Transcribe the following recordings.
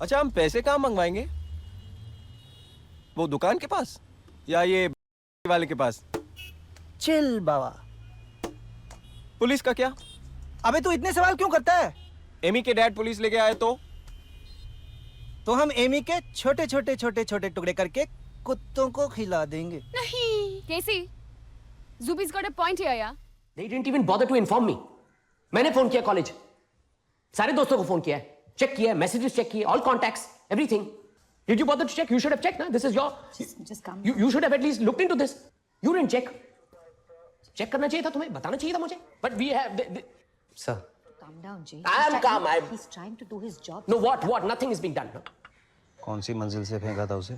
अच्छा, हम पैसे कहाँ मंगवाएंगे? वो दुकान के पास या ये वाले के पास? चिल बाबा। पुलिस का क्या? अबे तू इतने सवाल क्यों करता है? एमी के डैड पुलिस लेके आए तो हम एमी के छोटे छोटे छोटे छोटे टुकड़े करके कुत्तों को खिला देंगे। नहीं केसी, Zubi's got a point here यार। They didn't even bother to inform me. मैंने फोन किया कॉलेज, सारे दोस्तों को फोन किया है, चेक किया, मैसेजेस चेक किए, all contacts, everything. Did you bother to check? You should have checked, na? This is your. Just calm. You should have at least looked into this. You didn't check. Check करना चाहिए था तुम्हें, बताना चाहिए था मुझे. But we have. Sir. Calm down, Jay. I am calm. He's trying to do his job. No, what? Nothing is being done. No? कौन सी मंजिल से फेंका था उसे?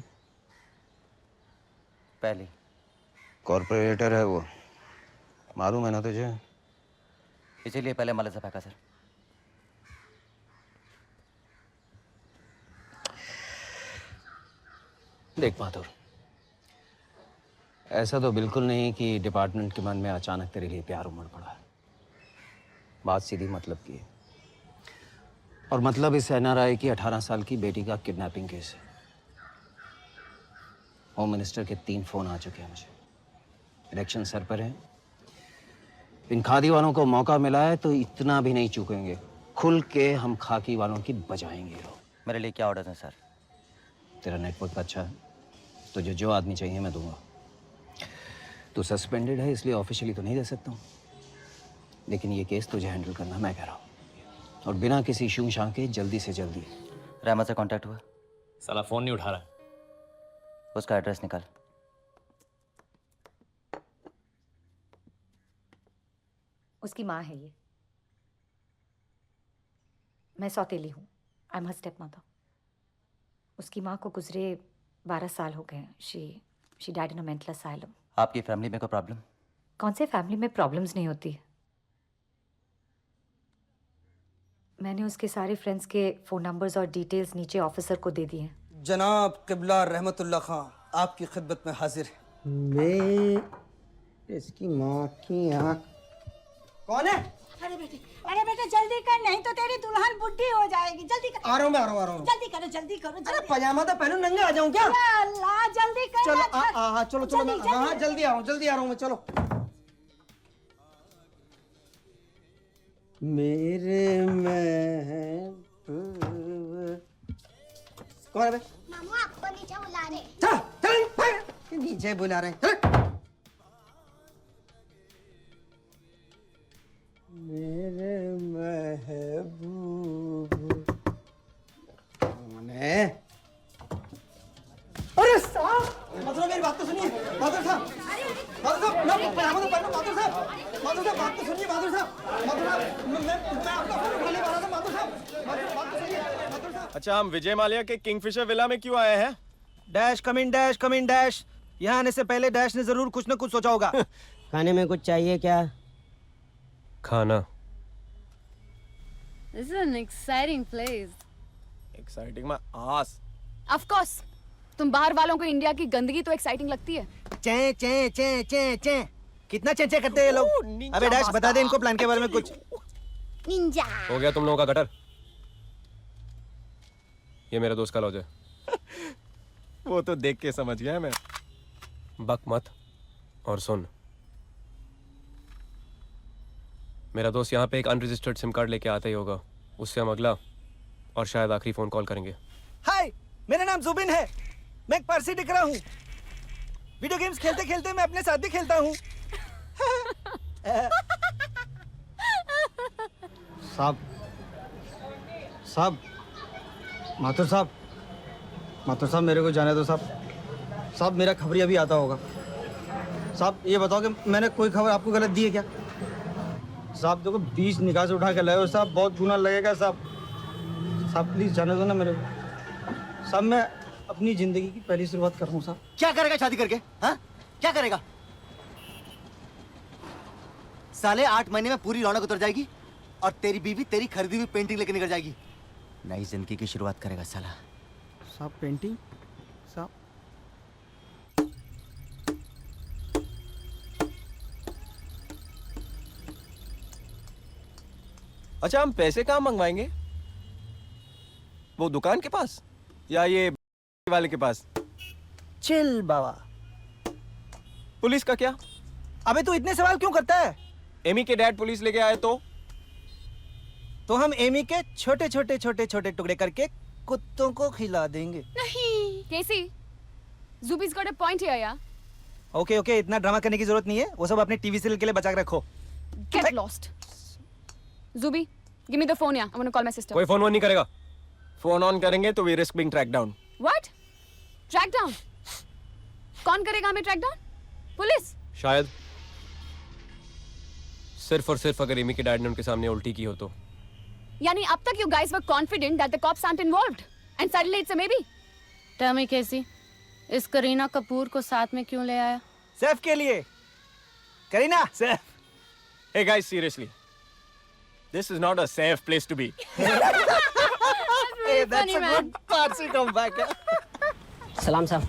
पहली। कॉर्पोरेटर है वो, मालूम है ना तुझे? इसीलिए पहले मले से फेंका सर। देख बहादुर, ऐसा तो बिल्कुल नहीं कि डिपार्टमेंट के मन में अचानक तेरे लिए प्यार उमड़ पड़ा है। बात सीधी मतलब की है, और मतलब इस एनआरआई की 18 साल की बेटी का किडनैपिंग केस है। होम मिनिस्टर के 3 फोन आ चुके हैं मुझे। इलेक्शन सर पर है, इन खादी वालों को मौका मिला है तो इतना भी नहीं चूकेंगे, खुल के हम खाकी वालों की बजाएंगे। मेरे लिए क्या ऑर्डर है सर? तेरा नेटवर्क अच्छा है, तुझे जो आदमी चाहिए मैं दूंगा। तू सस्पेंडेड है इसलिए ऑफिशियली तो नहीं दे सकता हूँ, लेकिन ये केस तुझे हैंडल करना मैं कह रहा हूँ, और बिना किसी शूं शां के जल्दी से जल्दी। रहमत से कांटेक्ट हुआ? साला फोन नहीं उठा रहा है। उसका एड्रेस निकाल। उसकी माँ है ये। मैं सौतेली हूँ। I am her step mother. उसकी माँ को गुजरे 12 साल हो गए। She died in a mental asylum. आपकी फैमिली में कोई प्रॉब्लम? कौन से फैमिली में प्रॉब्लम्स नहीं होती? मैंने उसके सारे फ्रेंड्स के फ़ोन नंबर्स और डिटेल्स नीचे ऑफिसर को दे दिए हैं। जनाब किबला रहमतुल्लाह खां आपकी खिदमत में हाजिर है। मैं इसकी माँ की आँख। कौन है? अरे बेटे जल्दी कर, नहीं तो तेरी दुल्हन बुढ़ी हो जाएगी। जल्दी कर। आ रहा हूँ। जल्दी करो जल्दी करो। अरे पजामा तो पहनूं, नंगे आ जाऊं क्या? अल्लाह जल्दी कर। चलो चलो मैं जल्दी आ रहा हूँ मैं। चलो मेरे में कौन है बे? मामू आपको नीचे बुला रहे। चल नीचे बुला रहे हैं। मेरे महबूब कौन है? अरे साहब मतलब मेरी बात तो सुनिए बहादुर साहब। मैं पजामा तो पहनूं बहादुर साहब बात तो सुनिए बहादुर साहब। मैं आपका फोन उठाने वाला था बहादुर साहब। बात तो सुनिए बहादुर साहब। अच्छा, हम विजय माल्या के किंगफिशर विला में क्यों आए हैं? Dash come in dash. यहाँ आने से पहले डैश ने जरूर कुछ न कुछ सोचा होगा। खाने में कुछ चाहिए क्या? खाना। This is an exciting place. Exciting my ass. Of course. तुम बाहर वालों को इंडिया की गंदगी तो एक्साइटिंग लगती है। चे चे चे चे चे कितना चे करते हैं ये लोग। अबे डैश बता दे इनको प्लान के बारे में कुछ। निंजा। हो गया तुम लोगों का गटर। ये मेरे दोस्त का लॉज है। वो तो देख के समझ गया मैं। बक मत और सुन। मेरा दोस्त यहाँ पे एक अनरजिस्टर्ड सिम कार्ड लेके आता ही होगा। उससे हम अगला और शायद आखिरी फोन कॉल करेंगे। हाय, मेरा नाम जुबिन है। मैं एक पारसी दिख रहा हूँ। वीडियो गेम्स खेलते खेलते मैं अपने साथ भी खेलता हूँ। साहब माथुर साहब मेरे को जाने दो साहब मेरा खबरिया भी आता होगा। साहब ये बताओ कि मैंने कोई खबर आपको गलत दी है क्या? साहब देखो 20 निकाह से उठा के लाए हो साहब, बहुत गुनाह लगेगा साहब प्लीज जाने दो ना मेरे को। साहब मैं अपनी जिंदगी की पहली शुरुआत कर रहा हूँ साहब। क्या करेगा शादी करके? हाँ क्या करेगा? साले 8 महीने में पूरी रौनक उतर जाएगी और तेरी बीवी तेरी खरीदी हुई पेंटिंग लेके निकल जाएगी। नई जिंदगी की शुरुआत करेगा साला। साहब पेंटिंग साहब अच्छा, हम पैसे कहाँ मंगवाएंगे? वो दुकान के पास या ये वाले के पास? चिल बाबा। पुलिस का क्या? अबे तू इतने सवाल क्यों करता है? एमी के डैड पुलिस लेके आए तो हम एमी के छोटे छोटे छोटे छोटे टुकड़े करके कुत्तों को खिला देंगे। नहीं केसी, Zubi's got a point here, yeah. Okay okay, इतना ड्रामा करने की जरूरत नहीं है, वो सब अपने टीवी सीरियल के लिए बचा के रखो। Get lost. Zubi, give me the phone, yeah. I want to call my sister. कोई फोन वोन नहीं करेगा। फोन ऑन करेंगे तो we risk being track down. What? Track down? कौन करेगा हमें track down? पुलिस? शायद सिर्फ और सिर्फ अगर एमी के डैड ने उनके सामने उल्टी की हो तो। यानी अब तक you guys were confident that the cops aren't involved, and suddenly it's a maybe. Tell me, Casey, इस करीना कपूर को साथ में क्यों ले आया? सैफ के लिए। Kareena, Saif. Hey guys, seriously, this is not a safe place to be. Hey, that's a good Parsi comeback. सलाम साहब,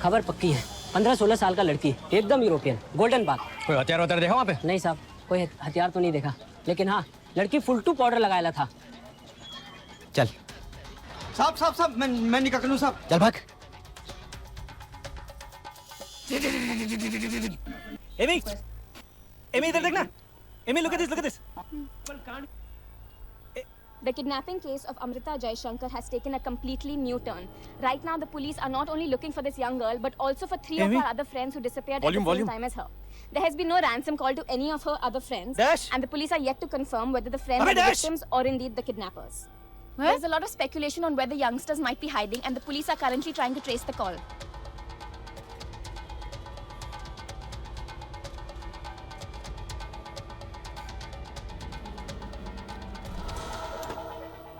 खबर पक्की है। 15-16 साल का लड़की, एकदम यूरोपियन, गोल्डन बाग। कोई हथियार वथियार देखा वहाँ पे? नहीं साहब, कोई हथियार तो नहीं देखा, लेकिन हाँ, लड़की फुल टू पाउडर लगाया था। चल। साहब, मैं निकल लूं साहब। चल भाग। एमी, इधर देखना। Amy, look at this. The kidnapping case of Amrita Jaishankar has taken a completely new turn. Right now, the police are not only looking for this young girl, but also for 3 of her other friends who disappeared at the same time as her. There has been no ransom call to any of her other friends, and the police are yet to confirm whether the friends are the victims or indeed the kidnappers. There is a lot of speculation on where the youngsters might be hiding, and the police are currently trying to trace the call.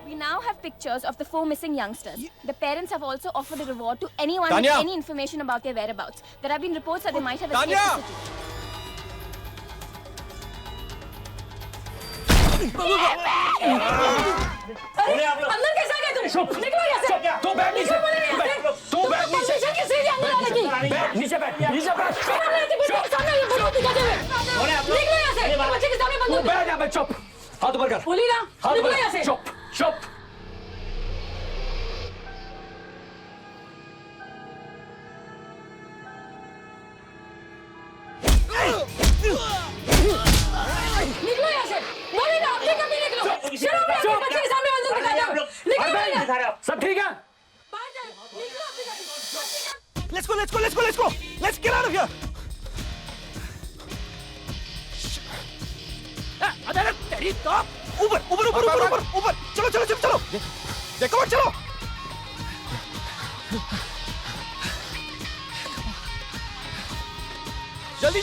We now have pictures of the 4 missing youngsters. The parents have also offered a reward to anyone with any information about their whereabouts. There have been reports that they might have escaped the city. अंदर कैसे आ गए तुम? निकलो यहाँ से! तू बैठ नीचे! तू बैठ नीचे! नीचे बैठ! निकलो यहाँ से! बच्चे के सामने बंदूक! बैठ यहाँ पे, चुप! हाथ ऊपर कर! बोली ना, निकलो यहाँ से! चुप! निकलो यहाँ से! बोली ना, अपने कभी निकलो! शर्म नहीं आती बच्चे के सामने बंदूक दिखा दो! निकलो यहाँ! सब ठीक है? बाहर जाओ! निकलो अपने कभी! Let's go. Let's get out of here. अदालत तेरी तो ऊपर. चलो. देखो मत चलो. जल्दी